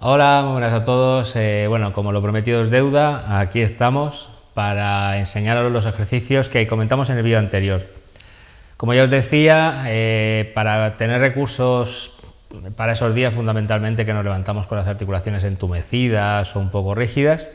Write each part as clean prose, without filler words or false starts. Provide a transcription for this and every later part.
Hola, muy buenas a todos. Bueno, como lo prometido es deuda, aquí estamos para enseñaros los ejercicios que comentamos en el vídeo anterior. Como ya os decía, para tener recursos para esos días fundamentalmente que nos levantamos con las articulaciones entumecidas o un poco rígidas,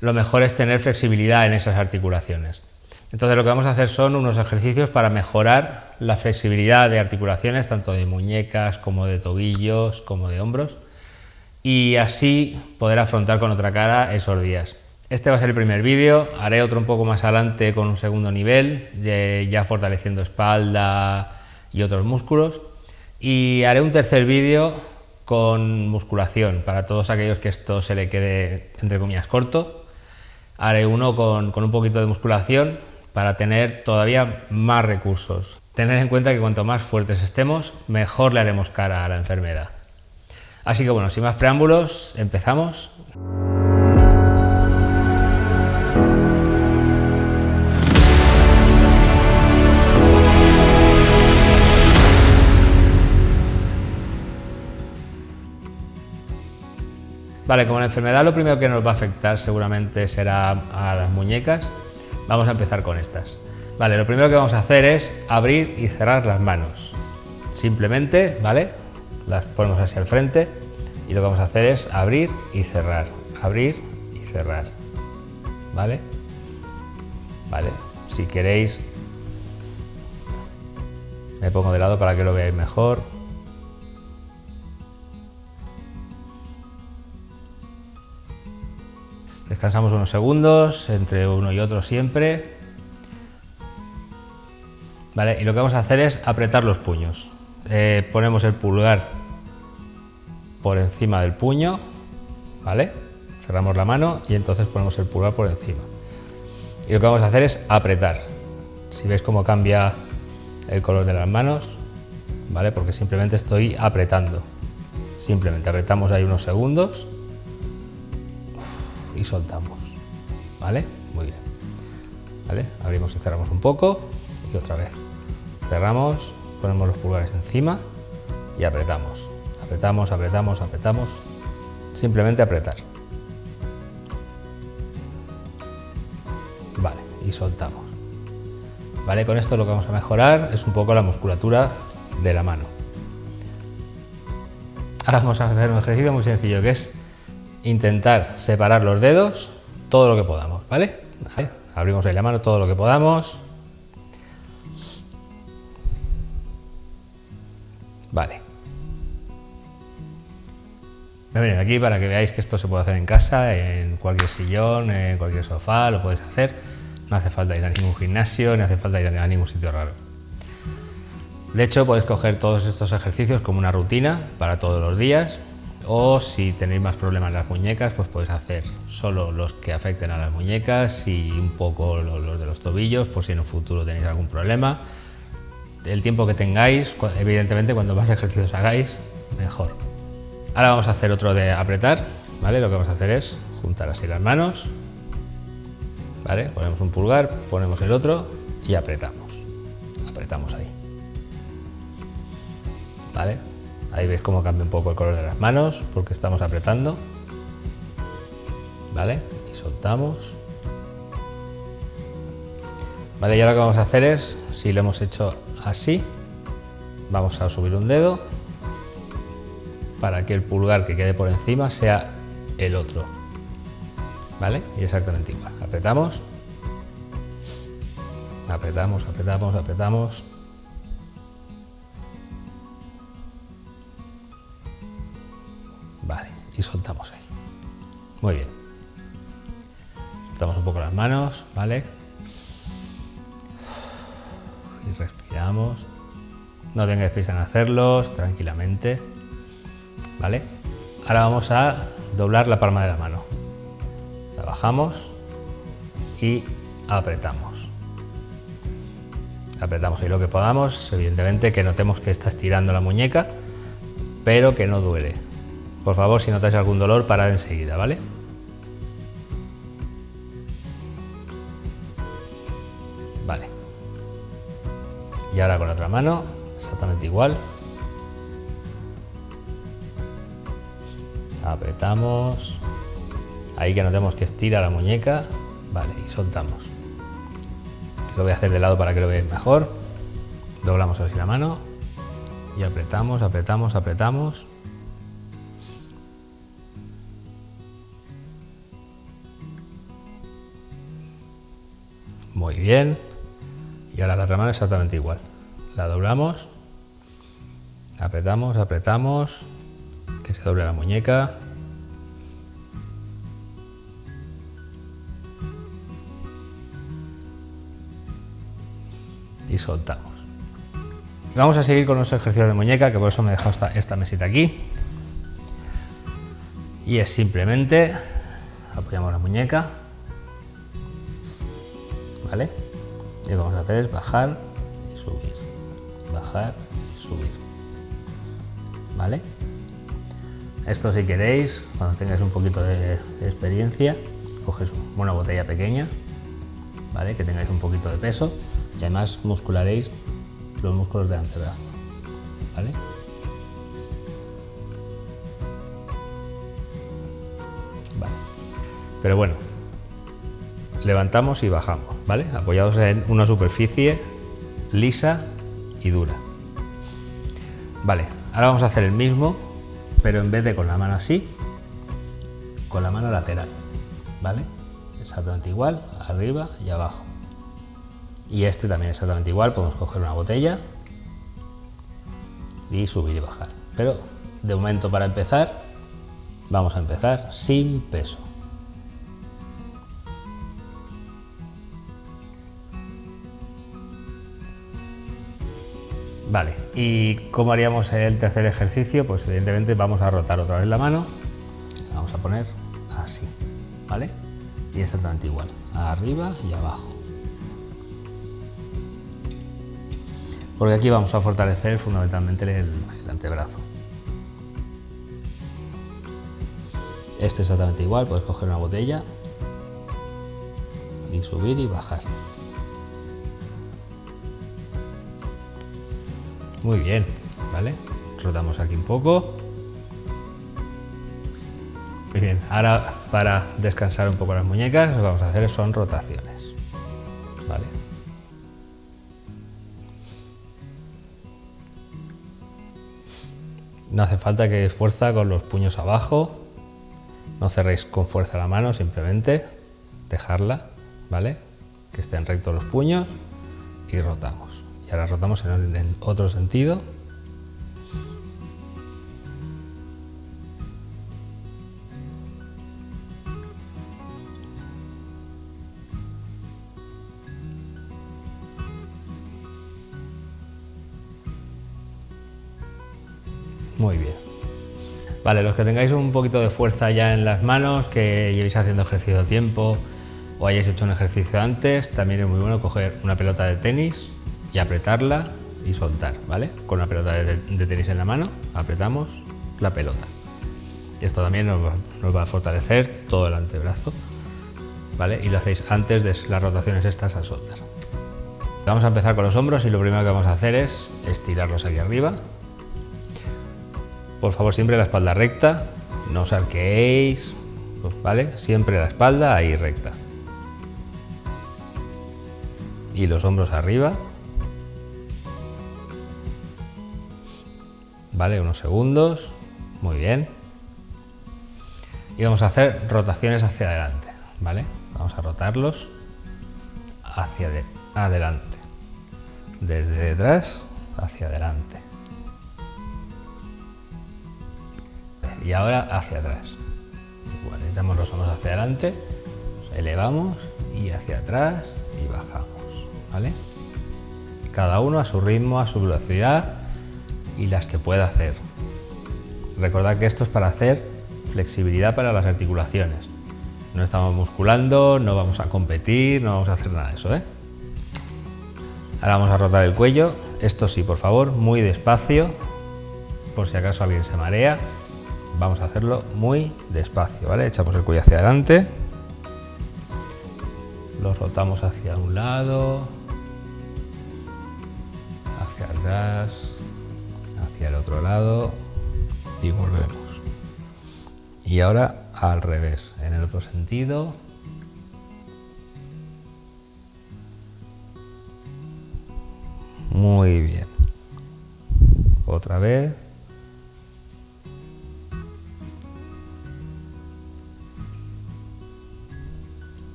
lo mejor es tener flexibilidad en esas articulaciones. Entonces lo que vamos a hacer son unos ejercicios para mejorar la flexibilidad de articulaciones, tanto de muñecas como de tobillos, como de hombros, y así poder afrontar con otra cara esos días. Este va a ser el primer vídeo, haré otro un poco más adelante con un segundo nivel, ya fortaleciendo espalda y otros músculos, y haré un tercer vídeo con musculación, para todos aquellos que esto se le quede entre comillas corto. Haré uno con un poquito de musculación para tener todavía más recursos. Tened en cuenta que cuanto más fuertes estemos, mejor le haremos cara a la enfermedad. Así que bueno, sin más preámbulos, empezamos. Vale, como la enfermedad lo primero que nos va a afectar seguramente será a las muñecas, vamos a empezar con estas. Vale, lo primero que vamos a hacer es abrir y cerrar las manos. Simplemente, ¿vale? Las ponemos hacia el frente y lo que vamos a hacer es abrir y cerrar, ¿vale? Vale, si queréis me pongo de lado para que lo veáis mejor. Descansamos unos segundos entre uno y otro siempre. Vale, y lo que vamos a hacer es apretar los puños. Ponemos el pulgar por encima del puño, ¿vale? Cerramos la mano y entonces ponemos el pulgar por encima. Y lo que vamos a hacer es apretar. Si veis cómo cambia el color de las manos, ¿vale? Porque simplemente estoy apretando. Simplemente apretamos ahí unos segundos y soltamos, ¿vale? Muy bien. ¿Vale? Abrimos y cerramos un poco y otra vez. Cerramos, ponemos los pulgares encima y apretamos. Apretamos, apretamos, apretamos. Simplemente apretar. Vale, y soltamos. Vale, con esto lo que vamos a mejorar es un poco la musculatura de la mano. Ahora vamos a hacer un ejercicio muy sencillo que es intentar separar los dedos todo lo que podamos, ¿vale? ¿Vale? Abrimos ahí la mano todo lo que podamos. Vale. Me vienen aquí para que veáis que esto se puede hacer en casa, en cualquier sillón, en cualquier sofá, lo podéis hacer. No hace falta ir a ningún gimnasio, ni hace falta ir a ningún sitio raro. De hecho, podéis coger todos estos ejercicios como una rutina para todos los días, o si tenéis más problemas en las muñecas, pues podéis hacer solo los que afecten a las muñecas y un poco los de los tobillos, por si en un futuro tenéis algún problema. El tiempo que tengáis, evidentemente, cuanto más ejercicios hagáis, mejor. Ahora vamos a hacer otro de apretar, ¿vale? Lo que vamos a hacer es juntar así las manos, ¿vale? Ponemos un pulgar, ponemos el otro y apretamos. Apretamos ahí, ¿vale? Ahí veis cómo cambia un poco el color de las manos porque estamos apretando, ¿vale? Y soltamos. Vale, y ahora lo que vamos a hacer es, si lo hemos hecho así, vamos a subir un dedo para que el pulgar que quede por encima sea el otro, ¿vale? Y exactamente igual. Apretamos, apretamos, apretamos, apretamos. Vale, y soltamos ahí. Muy bien. Soltamos un poco las manos, ¿vale? Y respiramos. No tengáis prisa en hacerlos, tranquilamente, ¿vale? Ahora vamos a doblar la palma de la mano. La bajamos y apretamos. Apretamos ahí lo que podamos, evidentemente que notemos que está estirando la muñeca, pero que no duele. Por favor, si notáis algún dolor, parad enseguida, ¿vale? Vale. Y ahora con la otra mano, exactamente igual. apretamos, ahí que notemos que estira la muñeca, vale, y soltamos. Lo voy a hacer de lado para que lo veáis mejor. Doblamos así la mano y apretamos, apretamos, apretamos. Muy bien. Y ahora la otra mano exactamente igual. La doblamos, apretamos, apretamos, que se doble la muñeca. Y soltamos. Vamos a seguir con los ejercicios de muñeca, que por eso me he dejado esta mesita aquí. Y es simplemente apoyamos la muñeca, ¿vale? Y lo que vamos a hacer es bajar y subir, bajar y subir, ¿vale? Esto, si queréis, cuando tengáis un poquito de experiencia, coges una botella pequeña, ¿vale? Que tengáis un poquito de peso y además muscularéis los músculos del antebrazo, ¿vale? Vale. Pero bueno, levantamos y bajamos, ¿vale? Apoyados en una superficie lisa y dura. Vale, ahora vamos a hacer el mismo, pero en vez de con la mano así, con la mano lateral, ¿vale? Exactamente igual, arriba y abajo. Y este también exactamente igual, podemos coger una botella y subir y bajar. Pero de momento, para empezar, vamos a empezar sin peso. Vale, ¿y cómo haríamos el tercer ejercicio? Pues evidentemente vamos a rotar otra vez la mano, la vamos a poner así, ¿vale? Y exactamente igual, arriba y abajo. Porque aquí vamos a fortalecer fundamentalmente el antebrazo. Este exactamente igual, puedes coger una botella y subir y bajar. Muy bien, ¿vale? Rotamos aquí un poco. Muy bien, ahora para descansar un poco las muñecas, lo que vamos a hacer son rotaciones, ¿vale? No hace falta que fuerza con los puños abajo, no cerréis con fuerza la mano, simplemente dejarla, ¿vale? Que estén rectos los puños y rotamos. Y ahora rotamos en el otro sentido. Muy bien. Vale, los que tengáis un poquito de fuerza ya en las manos, que llevéis haciendo ejercicio a tiempo o hayáis hecho un ejercicio antes, también es muy bueno coger una pelota de tenis y apretarla y soltar, ¿vale? Con una pelota de tenis en la mano, apretamos la pelota. Y esto también nos va a fortalecer todo el antebrazo, ¿vale? Y lo hacéis antes de las rotaciones estas a soltar. Vamos a empezar con los hombros y lo primero que vamos a hacer es estirarlos aquí arriba. Por favor, siempre la espalda recta, no os arqueéis, ¿vale? Siempre la espalda ahí recta. Y los hombros arriba. Vale, unos segundos. Muy bien. Y vamos a hacer rotaciones hacia adelante, ¿vale? Vamos a rotarlos hacia adelante. Desde detrás hacia adelante. Y ahora hacia atrás. Igual, echamos los hombros hacia adelante, elevamos y hacia atrás y bajamos, ¿vale? Cada uno a su ritmo, a su velocidad y las que pueda hacer. Recordad que esto es para hacer flexibilidad para las articulaciones. No estamos musculando, no vamos a competir, no vamos a hacer nada de eso, ¿eh? Ahora vamos a rotar el cuello. Esto sí, por favor, muy despacio, por si acaso alguien se marea. Vamos a hacerlo muy despacio, ¿vale? Echamos el cuello hacia adelante, lo rotamos hacia un lado, hacia atrás, hacia el otro lado y volvemos. Y ahora al revés, en el otro sentido. Muy bien. Otra vez.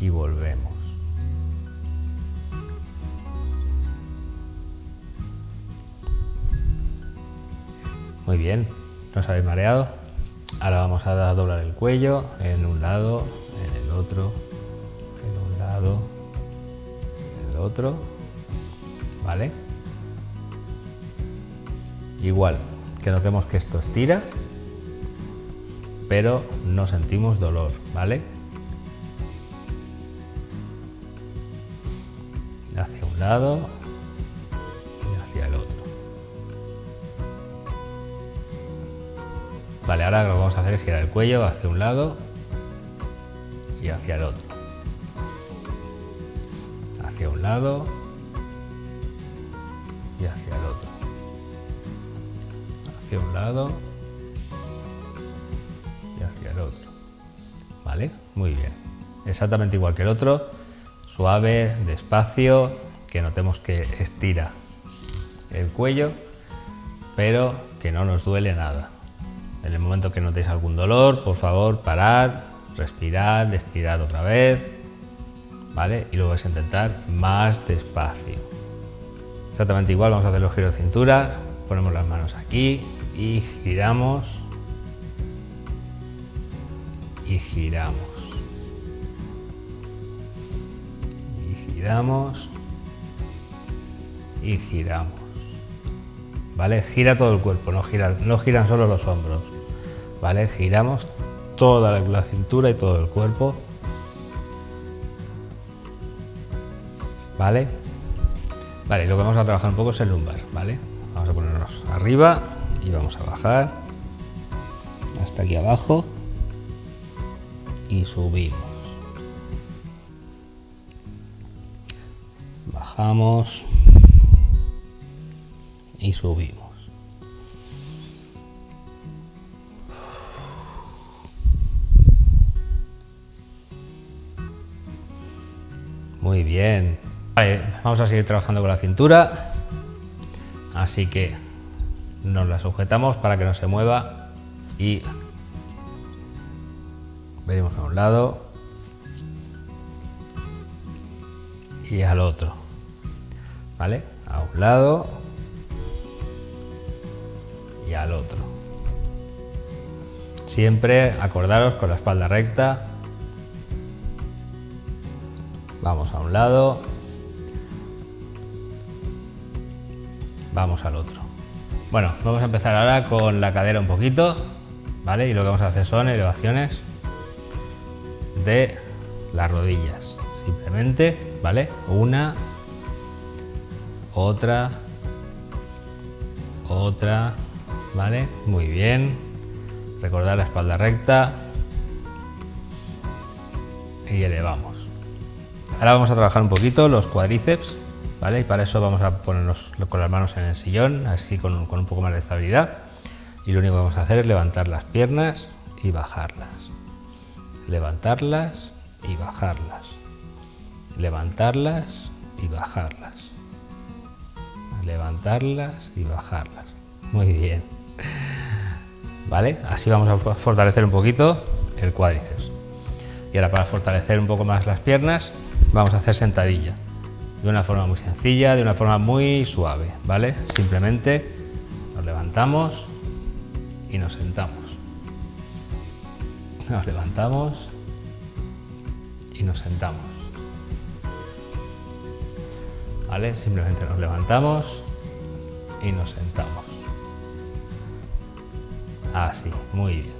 Y volvemos. Muy bien, ¿no os habéis mareado? Ahora vamos a doblar el cuello en un lado, en el otro, en un lado, en el otro, ¿vale? Igual, que notemos que esto estira, pero no sentimos dolor, ¿vale? Hacia un lado y hacia el otro. Vale, ahora lo que vamos a hacer es girar el cuello hacia un lado y hacia el otro. Hacia un lado y hacia el otro. Hacia un lado y hacia el otro. ¿Vale? Muy bien. Exactamente igual que el otro. Suave, despacio, que notemos que estira el cuello, pero que no nos duele nada. En el momento que notéis algún dolor, por favor, parad, respirad, estirad otra vez, ¿vale? Y luego vais a intentar más despacio. Exactamente igual, vamos a hacer los giros de cintura, ponemos las manos aquí y giramos. Y giramos. Y giramos. Y giramos. ¿Vale? Gira todo el cuerpo, no giran solo los hombros, ¿vale? Giramos toda la cintura y todo el cuerpo, ¿vale? Vale, lo que vamos a trabajar un poco es el lumbar, ¿vale? Vamos a ponernos arriba y vamos a bajar hasta aquí abajo y subimos. Bajamos y subimos. Muy bien. Vale, vamos a seguir trabajando con la cintura. Así que nos la sujetamos para que no se mueva y venimos a un lado y al otro. ¿Vale? A un lado y al otro. Siempre acordaros con la espalda recta. Vamos a un lado, vamos al otro. Bueno, vamos a empezar ahora con la cadera un poquito, ¿vale? Y lo que vamos a hacer son elevaciones de las rodillas. Simplemente, ¿vale? Una, otra, otra, ¿vale? Muy bien. Recordad la espalda recta y elevamos. Ahora vamos a trabajar un poquito los cuádriceps, ¿vale? Y para eso vamos a ponernos con las manos en el sillón, así con un poco más de estabilidad. Y lo único que vamos a hacer es levantar las piernas y bajarlas. Levantarlas y bajarlas. Levantarlas y bajarlas. Levantarlas y bajarlas. Muy bien. ¿Vale? Así vamos a fortalecer un poquito el cuádriceps. Y ahora, para fortalecer un poco más las piernas, vamos a hacer sentadilla. De una forma muy sencilla, de una forma muy suave, ¿vale? Simplemente nos levantamos y nos sentamos. Nos levantamos y nos sentamos. ¿Vale? Simplemente nos levantamos y nos sentamos. Así, muy bien.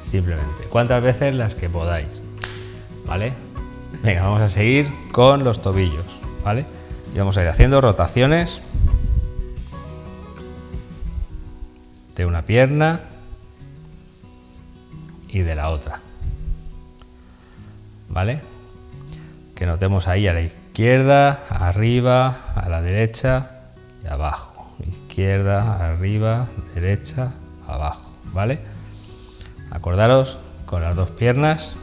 Simplemente. ¿Cuántas veces? Las que podáis. ¿Vale? Venga, vamos a seguir con los tobillos, ¿vale? Y vamos a ir haciendo rotaciones de una pierna y de la otra, ¿vale? Que notemos ahí a la izquierda, arriba, a la derecha y abajo. izquierda, arriba, derecha, abajo, ¿vale? Acordaros con las dos piernas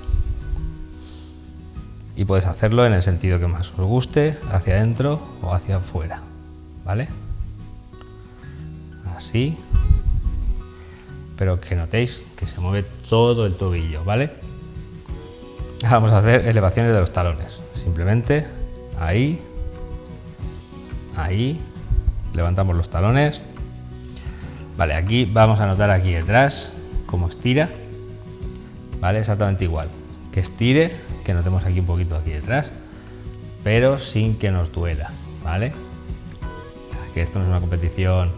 y puedes hacerlo en el sentido que más os guste, hacia adentro o hacia afuera, ¿vale? Así, pero que notéis que se mueve todo el tobillo, ¿vale? Vamos a hacer elevaciones de los talones, simplemente ahí, ahí, levantamos los talones, vale, aquí vamos a notar aquí detrás cómo estira, ¿vale? Exactamente igual, que estire, que notemos aquí un poquito aquí detrás, pero sin que nos duela, ¿vale? Que esto no es una competición.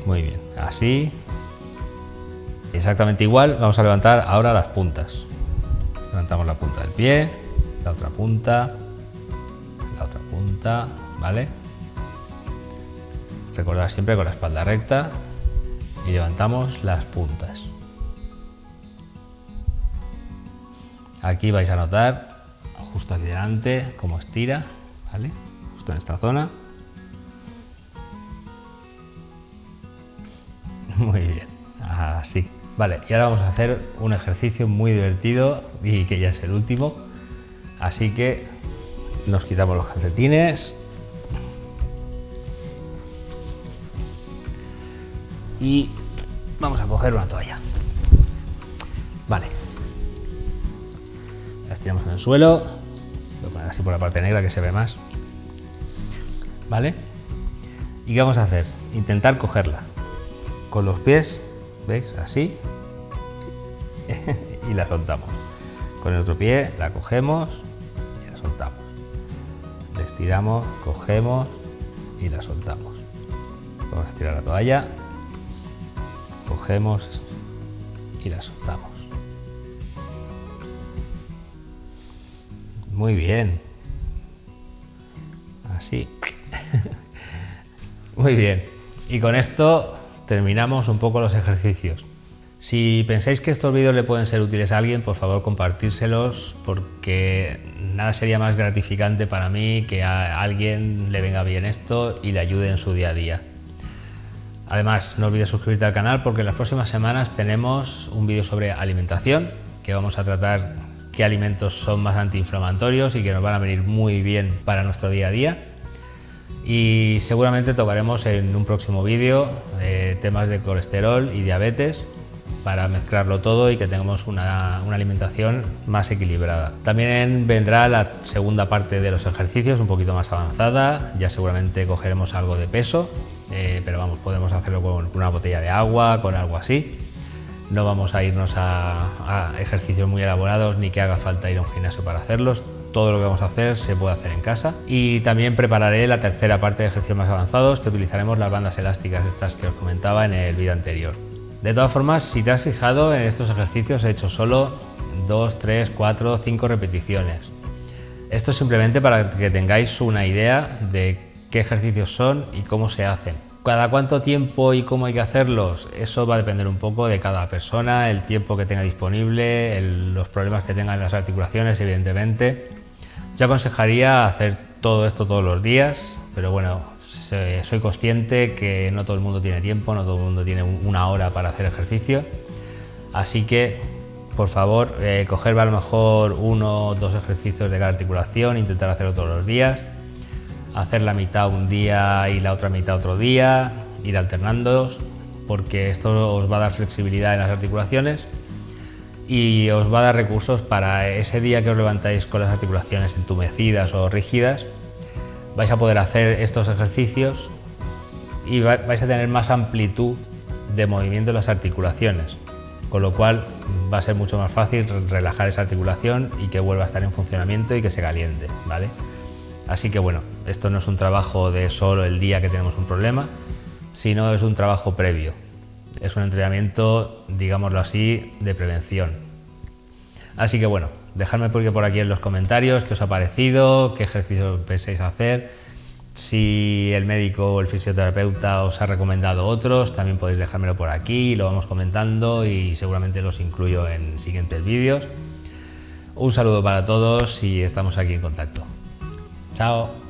Muy bien, así, exactamente igual. Vamos a levantar ahora las puntas. Levantamos la punta del pie, la otra punta, ¿vale? Recordad siempre con la espalda recta y levantamos las puntas. Aquí vais a notar, justo aquí delante, cómo estira, ¿vale? Justo en esta zona. Muy bien, así. Vale, y ahora vamos a hacer un ejercicio muy divertido y que ya es el último. Así que nos quitamos los calcetines y vamos a coger una toalla. Vale. Las tiramos en el suelo. Voy a poner así por la parte negra que se ve más. ¿Vale? ¿Y qué vamos a hacer? Intentar cogerla con los pies, ¿veis? Así. Y la soltamos. Con el otro pie la cogemos y la soltamos. La estiramos, cogemos y la soltamos. Vamos a estirar la toalla. Cogemos y la soltamos. Muy bien. Así. Muy bien. Y con esto terminamos un poco los ejercicios. Si pensáis que estos vídeos le pueden ser útiles a alguien, por favor compartírselos, porque nada sería más gratificante para mí que a alguien le venga bien esto y le ayude en su día a día. Además, no olvides suscribirte al canal porque en las próximas semanas tenemos un vídeo sobre alimentación, que vamos a tratar qué alimentos son más antiinflamatorios y que nos van a venir muy bien para nuestro día a día. Y seguramente tocaremos en un próximo vídeo temas de colesterol y diabetes para mezclarlo todo y que tengamos una alimentación más equilibrada. También vendrá la segunda parte de los ejercicios un poquito más avanzada, ya seguramente cogeremos algo de peso, pero vamos, podemos hacerlo con una botella de agua, con algo así. No vamos a irnos a ejercicios muy elaborados ni que haga falta ir a un gimnasio para hacerlos. Todo lo que vamos a hacer se puede hacer en casa. Y también prepararé la tercera parte de ejercicios más avanzados, que utilizaremos las bandas elásticas estas que os comentaba en el vídeo anterior. De todas formas, si te has fijado, en estos ejercicios he hecho solo 2, 3, 4, 5 repeticiones. Esto es simplemente para que tengáis una idea de qué ejercicios son y cómo se hacen. Cada cuánto tiempo y cómo hay que hacerlos, eso va a depender un poco de cada persona, el tiempo que tenga disponible, los problemas que tengan en las articulaciones, evidentemente. Yo aconsejaría hacer todo esto todos los días, pero bueno, soy consciente que no todo el mundo tiene tiempo, no todo el mundo tiene una hora para hacer ejercicio, así que por favor coger a lo mejor 1 o 2 ejercicios de cada articulación, intentar hacerlo todos los días, hacer la mitad un día y la otra mitad otro día, ir alternándolos, porque esto os va a dar flexibilidad en las articulaciones y os va a dar recursos para ese día que os levantáis con las articulaciones entumecidas o rígidas. Vais a poder hacer estos ejercicios y vais a tener más amplitud de movimiento en las articulaciones, con lo cual va a ser mucho más fácil relajar esa articulación y que vuelva a estar en funcionamiento y que se caliente, ¿vale? Así que bueno, esto no es un trabajo de solo el día que tenemos un problema, sino es un trabajo previo. Es un entrenamiento, digámoslo así, de prevención. Así que bueno, dejadme por aquí en los comentarios qué os ha parecido, qué ejercicios pensáis hacer. Si el médico o el fisioterapeuta os ha recomendado otros, también podéis dejármelo por aquí, lo vamos comentando y seguramente los incluyo en siguientes vídeos. Un saludo para todos y estamos aquí en contacto. Chao.